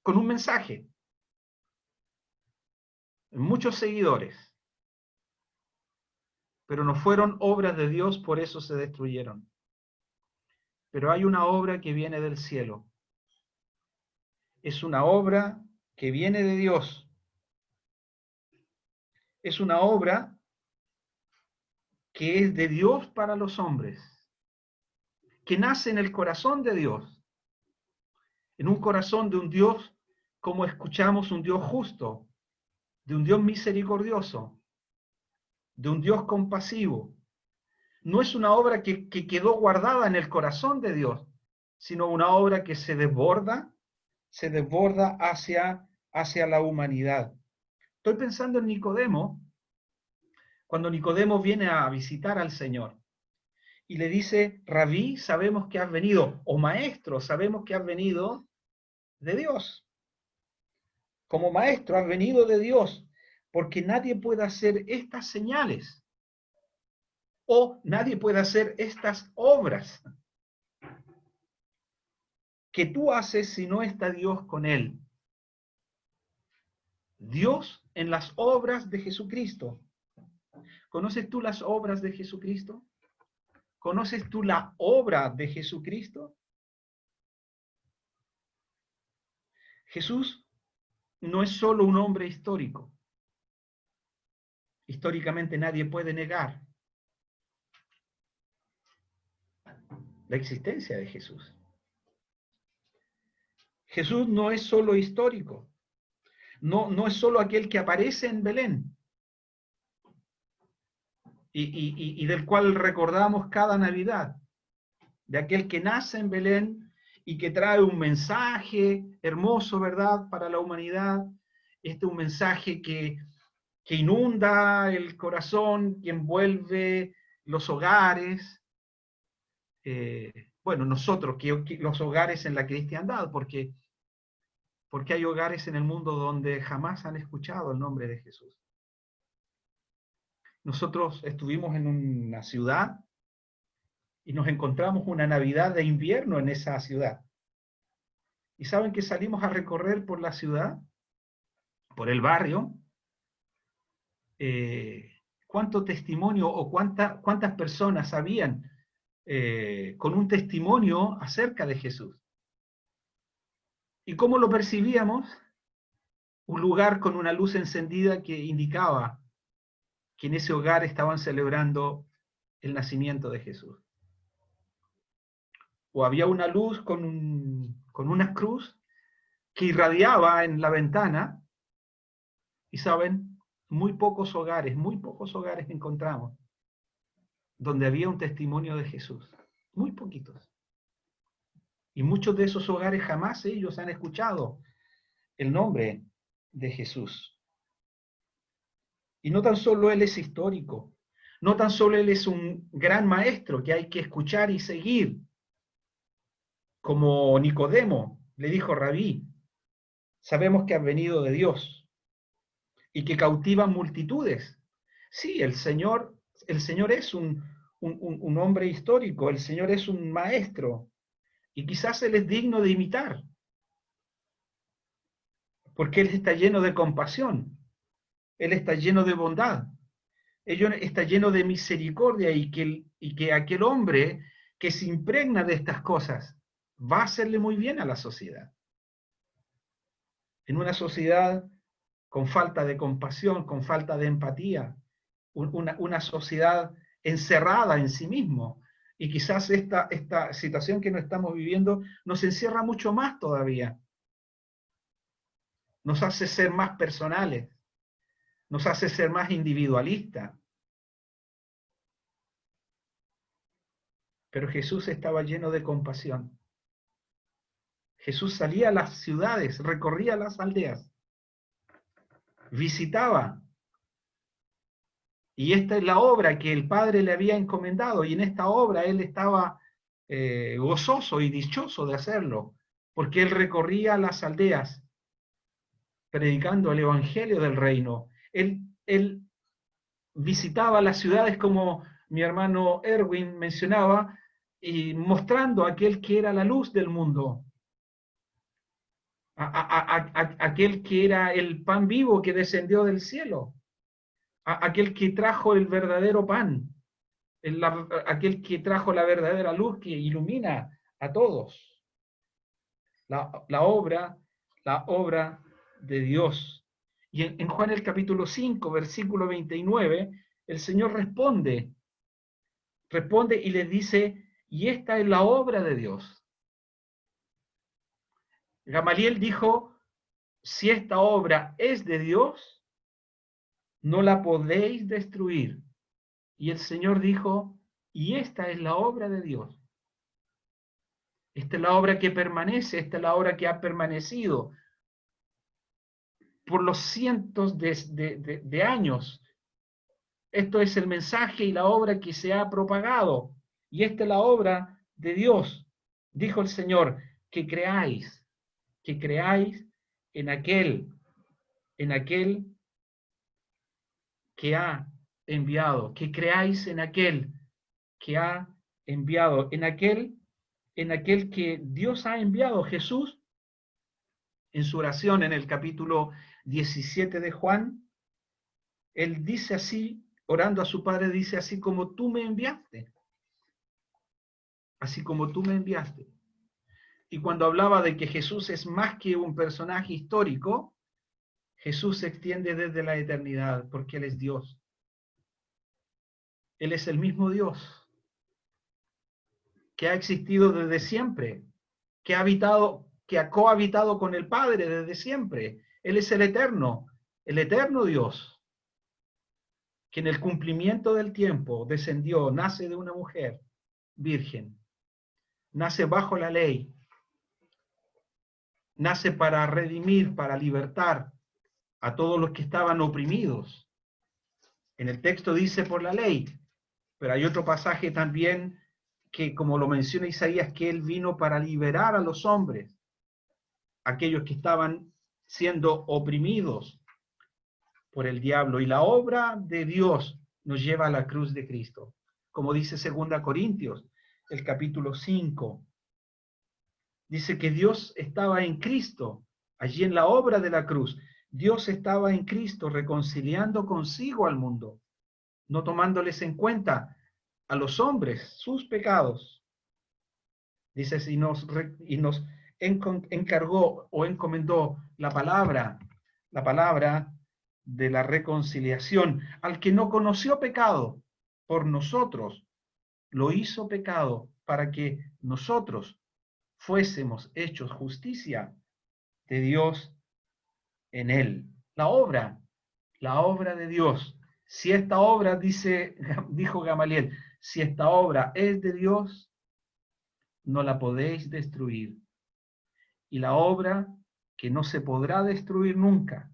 [SPEAKER 3] con un mensaje, muchos seguidores, pero no fueron obras de Dios, por eso se destruyeron. Pero hay una obra que viene del cielo. Es una obra que viene de Dios. Es una obra que es de Dios para los hombres, que nace en el corazón de Dios. en un corazón de un Dios, como escuchamos, un Dios justo, de un Dios misericordioso, de un Dios compasivo. No es una obra que quedó guardada en el corazón de Dios, sino una obra que se desborda hacia la humanidad. Estoy pensando en Nicodemo, cuando Nicodemo viene a visitar al Señor y le dice: Rabí, sabemos que has venido, o maestro, sabemos que has venido de Dios. Como maestro has venido de Dios, porque nadie puede hacer estas señales o nadie puede hacer estas obras que tú haces si no está Dios con él. Dios en las obras de Jesucristo. ¿Conoces tú las obras de Jesucristo? ¿Conoces tú la obra de Jesucristo? Jesús no es solo un hombre histórico. Históricamente nadie puede negar la existencia de Jesús. Jesús no es solo histórico. No es solo aquel que aparece en Belén y del cual recordamos cada Navidad, de aquel que nace en Belén y que trae un mensaje hermoso, ¿verdad?, para la humanidad. Un mensaje que inunda el corazón, que envuelve los hogares. Bueno, nosotros, que los hogares en la cristiandad, porque hay hogares en el mundo donde jamás han escuchado el nombre de Jesús. Nosotros estuvimos en una ciudad y nos encontramos una Navidad de invierno en esa ciudad. Y saben que salimos a recorrer por la ciudad, por el barrio, cuánto testimonio o cuántas personas habían con un testimonio acerca de Jesús. ¿Y cómo lo percibíamos? Un lugar con una luz encendida que indicaba que en ese hogar estaban celebrando el nacimiento de Jesús. O había una luz con una cruz que irradiaba en la ventana, y saben, muy pocos hogares encontramos donde había un testimonio de Jesús. Muy poquitos. Y muchos de esos hogares jamás ellos han escuchado el nombre de Jesús. Y no tan solo Él es histórico, no tan solo Él es un gran maestro que hay que escuchar y seguir, como Nicodemo le dijo: Rabí, sabemos que has venido de Dios y que cautiva multitudes. Sí, el Señor es un hombre histórico, el Señor es un maestro, y quizás Él es digno de imitar, porque Él está lleno de compasión, Él está lleno de bondad, Él está lleno de misericordia, y que aquel hombre que se impregna de estas cosas va a hacerle muy bien a la sociedad. En una sociedad con falta de compasión, con falta de empatía, una sociedad encerrada en sí mismo. Y quizás esta situación que nos estamos viviendo nos encierra mucho más todavía. Nos hace ser más personales, nos hace ser más individualistas. Pero Jesús estaba lleno de compasión. Jesús salía a las ciudades, recorría las aldeas, visitaba. Y esta es la obra que el Padre le había encomendado, y en esta obra Él estaba gozoso y dichoso de hacerlo, porque Él recorría las aldeas, predicando el Evangelio del Reino. Él visitaba las ciudades, como mi hermano Erwin mencionaba, y mostrando a aquel que era la luz del mundo, aquel que era el pan vivo que descendió del cielo, aquel que trajo el verdadero pan, aquel que trajo la verdadera luz que ilumina a todos. La obra de Dios. Y en Juan el capítulo 5, versículo 29, el Señor responde y les dice: y esta es la obra de Dios, Gamaliel dijo, si esta obra es de Dios, no la podéis destruir. Y el Señor dijo, y esta es la obra de Dios. Esta es la obra que permanece, esta es la obra que ha permanecido por los cientos de años. Esto es el mensaje y la obra que se ha propagado. Y esta es la obra de Dios. Dijo el Señor, que creáis en aquel que ha enviado, que creáis en aquel que ha enviado, en aquel que Dios ha enviado. Jesús, en su oración en el capítulo 17 de Juan, él dice así, orando a su Padre, dice, así como tú me enviaste. Así como tú me enviaste. Y cuando hablaba de que Jesús es más que un personaje histórico, Jesús se extiende desde la eternidad, porque Él es Dios. Él es el mismo Dios que ha existido desde siempre, que ha cohabitado con el Padre desde siempre. Él es el eterno Dios, que en el cumplimiento del tiempo descendió, nace de una mujer virgen, nace bajo la ley, nace para redimir, para libertar a todos los que estaban oprimidos. En el texto dice por la ley, pero hay otro pasaje también que, como lo menciona Isaías, que él vino para liberar a los hombres, aquellos que estaban siendo oprimidos por el diablo. Y la obra de Dios nos lleva a la cruz de Cristo. Como dice 2 Corintios, el capítulo 5, dice que Dios estaba en Cristo, allí en la obra de la cruz. Dios estaba en Cristo reconciliando consigo al mundo, no tomándoles en cuenta a los hombres sus pecados. Dice, y nos encargó o encomendó la palabra de la reconciliación. Al que no conoció pecado, por nosotros lo hizo pecado, para que nosotros fuésemos hechos justicia de Dios en él. La obra de Dios. Si esta obra, dijo Gamaliel, si esta obra es de Dios, no la podéis destruir. Y la obra que no se podrá destruir nunca,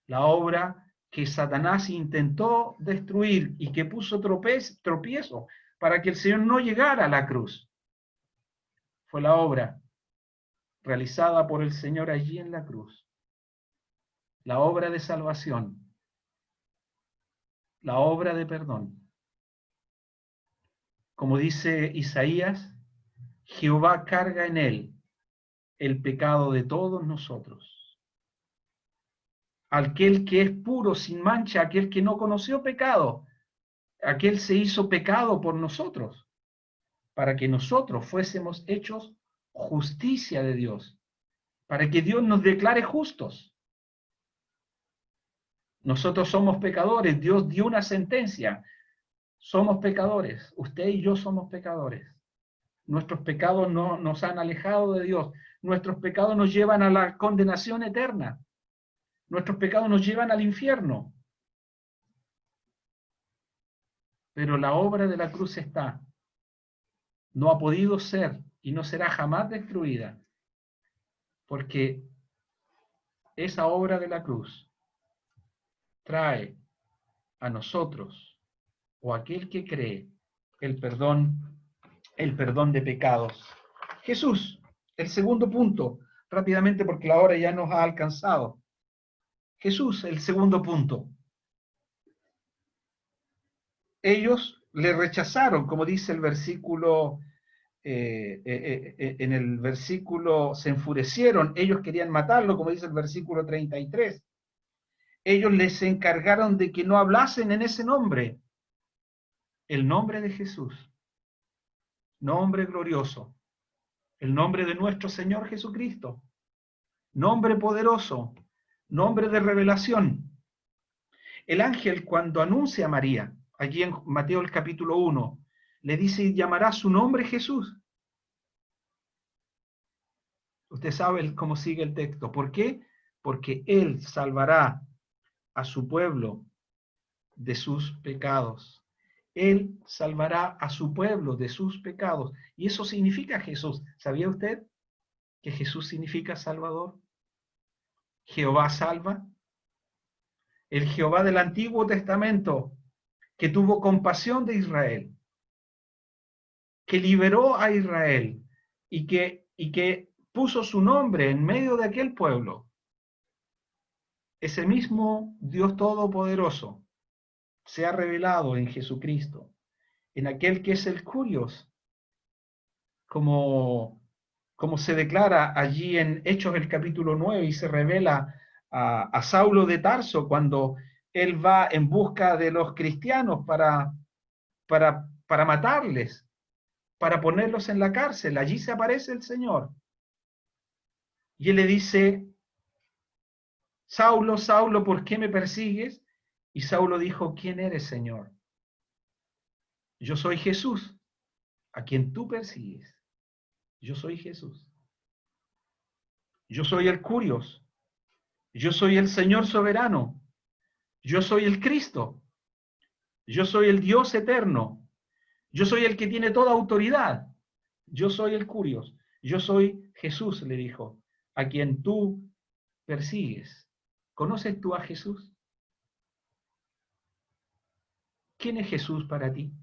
[SPEAKER 3] la obra que Satanás intentó destruir y que puso tropiezo para que el Señor no llegara a la cruz, fue la obra realizada por el Señor allí en la cruz. La obra de salvación, la obra de perdón. Como dice Isaías, Jehová carga en él el pecado de todos nosotros. Aquel que es puro, sin mancha, aquel que no conoció pecado, aquel se hizo pecado por nosotros, para que nosotros fuésemos hechos justicia de Dios, para que Dios nos declare justos. Nosotros somos pecadores, Dios dio una sentencia, somos pecadores, usted y yo somos pecadores. Nuestros pecados no nos han alejado de Dios, nuestros pecados nos llevan a la condenación eterna, nuestros pecados nos llevan al infierno. Pero la obra de la cruz está, no ha podido ser y no será jamás destruida, porque esa obra de la cruz trae a nosotros, o a aquel que cree, el perdón de pecados. Jesús, el segundo punto, rápidamente porque la hora ya nos ha alcanzado. Jesús, el segundo punto. Ellos le rechazaron, como dice el versículo, en el versículo, se enfurecieron, ellos querían matarlo, como dice el versículo 33. Ellos les encargaron de que no hablasen en ese nombre, el nombre de Jesús, nombre glorioso, el nombre de nuestro Señor Jesucristo, nombre poderoso, nombre de revelación. El ángel, cuando anuncia a María, allí en Mateo el capítulo 1, le dice, llamará su nombre Jesús. Usted sabe cómo sigue el texto. ¿Por qué? Porque Él salvará a su pueblo de sus pecados. Él salvará a su pueblo de sus pecados. Y eso significa Jesús. ¿Sabía usted que Jesús significa Salvador? Jehová salva. El Jehová del Antiguo Testamento, que tuvo compasión de Israel, que liberó a Israel y que puso su nombre en medio de aquel pueblo. Ese mismo Dios Todopoderoso se ha revelado en Jesucristo, en aquel que es el Curios, como se declara allí en Hechos el capítulo 9 y se revela a Saulo de Tarso cuando él va en busca de los cristianos para matarles, para ponerlos en la cárcel. Allí se aparece el Señor. Y él le dice, Saulo, Saulo, ¿por qué me persigues? Y Saulo dijo, ¿quién eres, Señor? Yo soy Jesús, a quien tú persigues. Yo soy Jesús. Yo soy el Curios. Yo soy el Señor soberano. Yo soy el Cristo. Yo soy el Dios eterno. Yo soy el que tiene toda autoridad. Yo soy el Curios. Yo soy Jesús, le dijo, a quien tú persigues. ¿Conoces tú a Jesús? ¿Quién es Jesús para ti?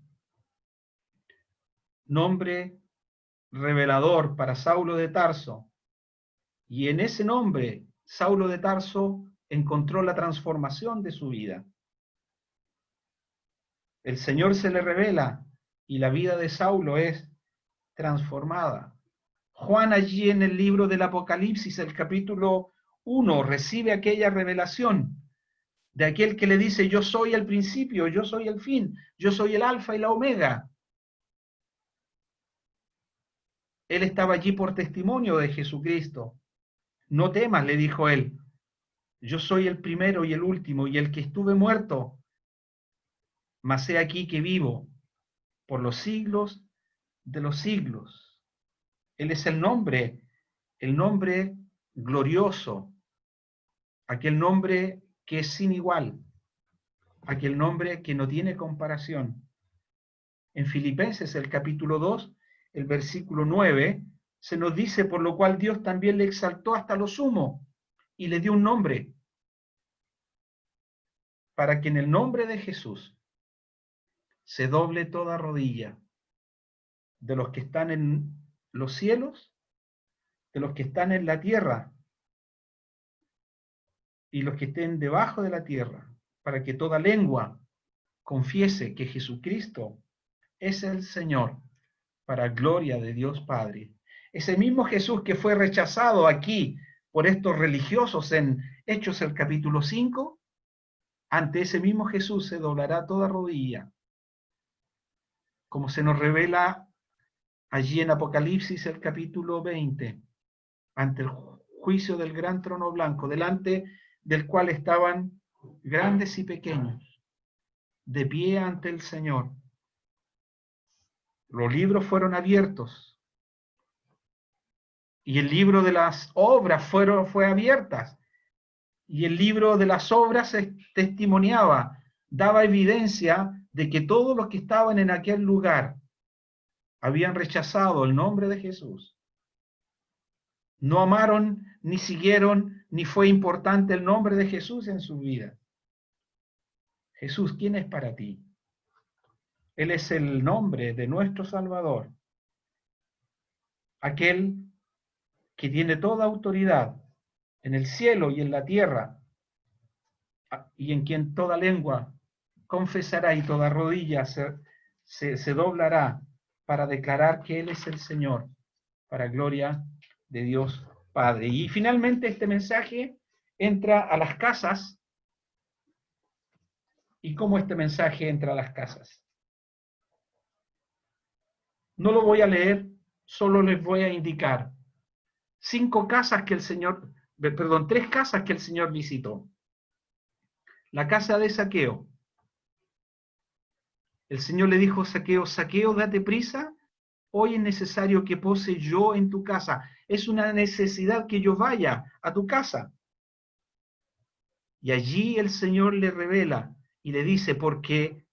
[SPEAKER 3] Nombre revelador para Saulo de Tarso. Y en ese nombre, Saulo de Tarso encontró la transformación de su vida. El Señor se le revela y la vida de Saulo es transformada. Juan allí en el libro del Apocalipsis, el capítulo 1, recibe aquella revelación de aquel que le dice, yo soy el principio, yo soy el fin, yo soy el alfa y la omega. Él estaba allí por testimonio de Jesucristo. No temas, le dijo él, yo soy el primero y el último y el que estuve muerto, mas he aquí que vivo por los siglos de los siglos. Él es el nombre glorioso, aquel nombre que es sin igual, aquel nombre que no tiene comparación. En Filipenses, el capítulo 2, el versículo 9, se nos dice, por lo cual Dios también le exaltó hasta lo sumo y le dio un nombre, para que en el nombre de Jesús se doble toda rodilla de los que están en los cielos, de los que están en la tierra y los que estén debajo de la tierra, para que toda lengua confiese que Jesucristo es el Señor, para gloria de Dios Padre. Ese mismo Jesús que fue rechazado aquí por estos religiosos en Hechos el capítulo 5, ante ese mismo Jesús se doblará toda rodilla, como se nos revela allí en Apocalipsis el capítulo 20, ante el juicio del gran trono blanco, delante del cual estaban grandes y pequeños, de pie ante el Señor. Los libros fueron abiertos y el libro de las obras fue abiertas y el libro de las obras testimoniaba, daba evidencia de que todos los que estaban en aquel lugar habían rechazado el nombre de Jesús. No amaron, ni siguieron, ni fue importante el nombre de Jesús en su vida. Jesús, ¿quién es para ti? Él es el nombre de nuestro Salvador, aquel que tiene toda autoridad en el cielo y en la tierra, y en quien toda lengua confesará y toda rodilla se doblará para declarar que Él es el Señor, para gloria de Dios Padre. Y finalmente este mensaje entra a las casas. ¿Y cómo este mensaje entra a las casas? No lo voy a leer, solo les voy a indicar 3 casas que el Señor visitó. La casa de Zaqueo. El Señor le dijo a Zaqueo, Zaqueo, date prisa, hoy es necesario que pose yo en tu casa. Es una necesidad que yo vaya a tu casa. Y allí el Señor le revela y le dice, porque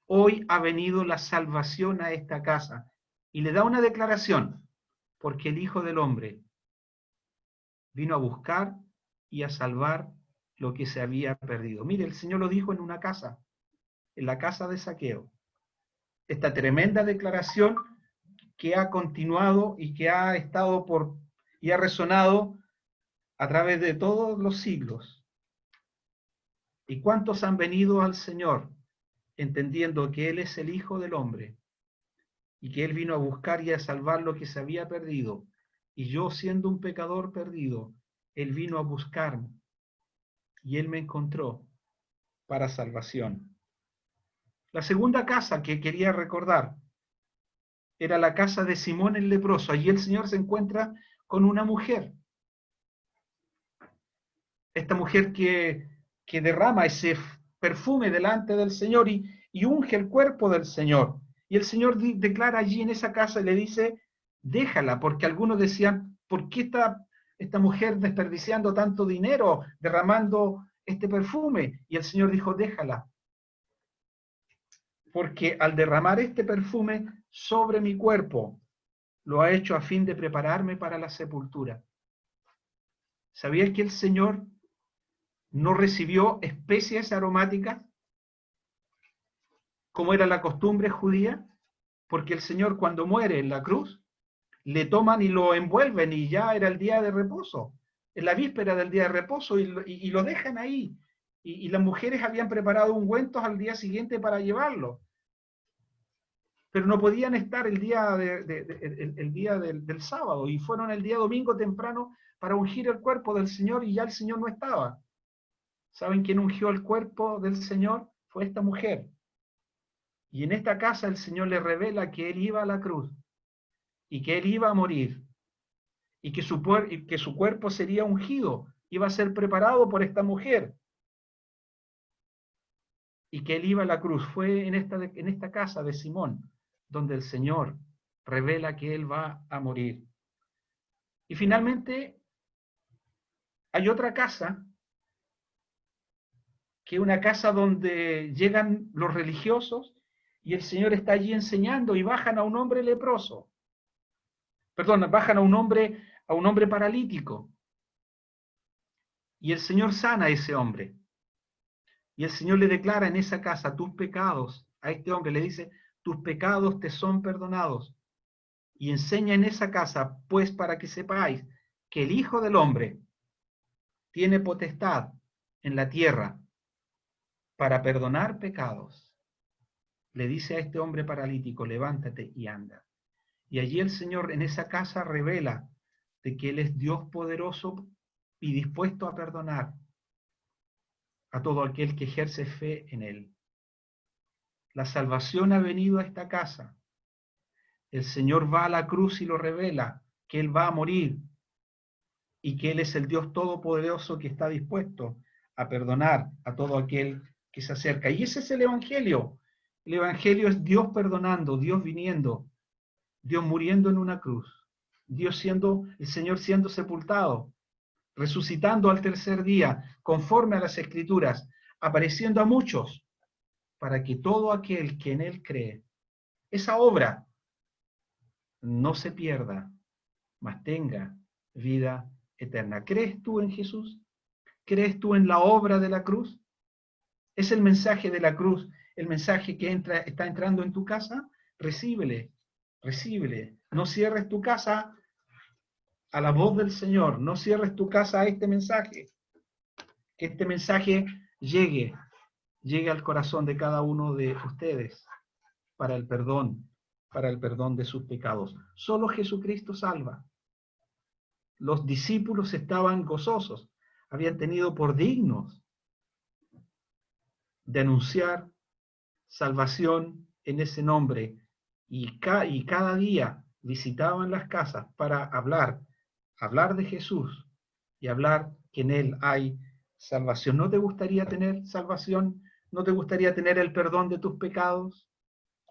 [SPEAKER 3] hoy ha venido la salvación a esta casa. Y le da una declaración, porque el Hijo del Hombre vino a buscar y a salvar lo que se había perdido. Mire, el Señor lo dijo en una casa, en la casa de Zaqueo. Esta tremenda declaración que ha continuado y que ha estado y ha resonado a través de todos los siglos. ¿Y cuántos han venido al Señor entendiendo que Él es el Hijo del Hombre y que Él vino a buscar y a salvar lo que se había perdido? Y yo, siendo un pecador perdido, Él vino a buscarme y Él me encontró para salvación. La segunda casa que quería recordar era la casa de Simón el leproso. Allí el Señor se encuentra con una mujer. Esta mujer que derrama ese perfume delante del Señor y unge el cuerpo del Señor. Y el Señor declara allí en esa casa y le dice, déjala, porque algunos decían, ¿por qué está esta mujer desperdiciando tanto dinero, derramando este perfume? Y el Señor dijo, déjala, porque al derramar este perfume sobre mi cuerpo, lo ha hecho a fin de prepararme para la sepultura. ¿Sabías que el Señor no recibió especies aromáticas, como era la costumbre judía? Porque el Señor, cuando muere en la cruz, le toman y lo envuelven y ya era el día de reposo, en la víspera del día de reposo, y lo dejan ahí. Y las mujeres habían preparado ungüentos al día siguiente para llevarlo. Pero no podían estar el día, del sábado, y fueron el día domingo temprano para ungir el cuerpo del Señor, y ya el Señor no estaba. ¿Saben quién ungió el cuerpo del Señor? Fue esta mujer. Y en esta casa el Señor le revela que Él iba a la cruz, y que Él iba a morir, y que su cuerpo sería ungido, iba a ser preparado por esta mujer, y que Él iba a la cruz. Fue en esta casa de Simón donde el Señor revela que Él va a morir. Y finalmente hay otra casa, que es una casa donde llegan los religiosos y el Señor está allí enseñando y bajan a un hombre leproso. Perdón, bajan a un hombre paralítico. Y el Señor sana a ese hombre. Y el Señor le declara en esa casa, tus pecados, a este hombre le dice, tus pecados te son perdonados. Y enseña en esa casa, pues para que sepáis que el Hijo del Hombre tiene potestad en la tierra para perdonar pecados. Le dice a este hombre paralítico, levántate y anda. Y allí el Señor en esa casa revela de que Él es Dios poderoso y dispuesto a perdonar a todo aquel que ejerce fe en Él. La salvación ha venido a esta casa. El Señor va a la cruz y lo revela, que Él va a morir y que Él es el Dios todopoderoso que está dispuesto a perdonar a todo aquel que se acerca. Y ese es el Evangelio. El Evangelio es Dios perdonando, Dios viniendo, Dios muriendo en una cruz, el Señor siendo sepultado, resucitando al tercer día, conforme a las Escrituras, apareciendo a muchos, para que todo aquel que en Él cree, esa obra no se pierda, mas tenga vida eterna. ¿Crees tú en Jesús? ¿Crees tú en la obra de la cruz? ¿Es el mensaje de la cruz el mensaje que está entrando en tu casa? Recíbele, recíbele. No cierres tu casa a la voz del Señor, no cierres tu casa a este mensaje. Que este mensaje llegue al corazón de cada uno de ustedes para el perdón de sus pecados. Solo Jesucristo salva. Los discípulos estaban gozosos, habían tenido por dignos de anunciar salvación en ese nombre, y cada día visitaban las casas para hablar de Jesús y hablar que en Él hay salvación. ¿No te gustaría tener salvación? ¿No te gustaría tener el perdón de tus pecados?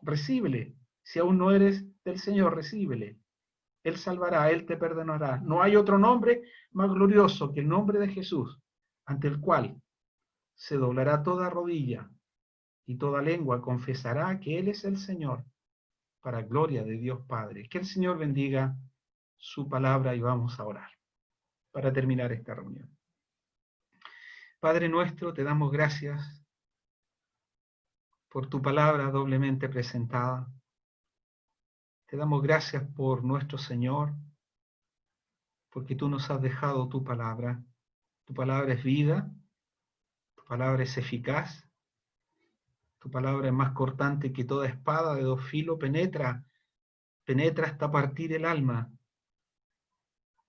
[SPEAKER 3] Recíbele. Si aún no eres del Señor, recíbele. Él salvará, Él te perdonará. No hay otro nombre más glorioso que el nombre de Jesús, ante el cual se doblará toda rodilla y toda lengua confesará que Él es el Señor, para gloria de Dios Padre. Que el Señor bendiga su palabra y vamos a orar para terminar esta reunión. Padre nuestro, te damos gracias por tu palabra doblemente presentada. Te damos gracias por nuestro Señor, porque tú nos has dejado tu palabra. Tu palabra es vida, tu palabra es eficaz, tu palabra es más cortante que toda espada de dos filos, penetra hasta partir el alma,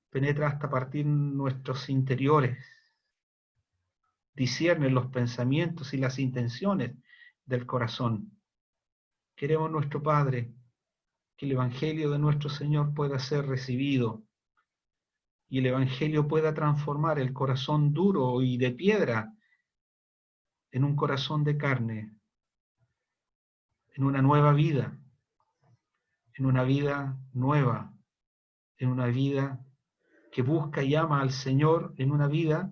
[SPEAKER 3] penetra hasta partir nuestros interiores, discierne los pensamientos y las intenciones del corazón. Queremos, nuestro Padre, que el Evangelio de nuestro Señor pueda ser recibido y el Evangelio pueda transformar el corazón duro y de piedra en un corazón de carne, en una nueva vida, en una vida nueva, en una vida que busca y ama al Señor, en una vida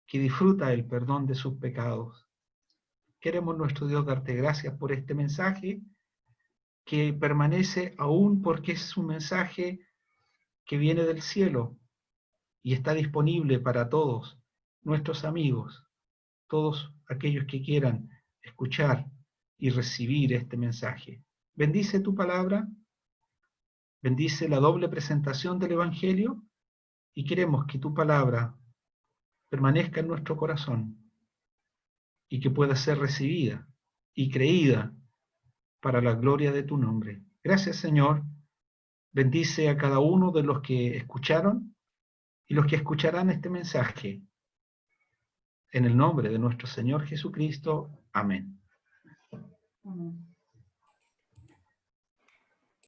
[SPEAKER 3] que disfruta el perdón de sus pecados. Queremos, nuestro Dios, darte gracias por este mensaje que permanece aún, porque es un mensaje que viene del cielo y está disponible para todos nuestros amigos, todos aquellos que quieran escuchar y recibir este mensaje. Bendice tu palabra, bendice la doble presentación del Evangelio y queremos que tu palabra permanezca en nuestro corazón y que pueda ser recibida y creída para la gloria de tu nombre. Gracias, Señor. Bendice a cada uno de los que escucharon y los que escucharán este mensaje. En el nombre de nuestro Señor Jesucristo. Amén.
[SPEAKER 4] Amén.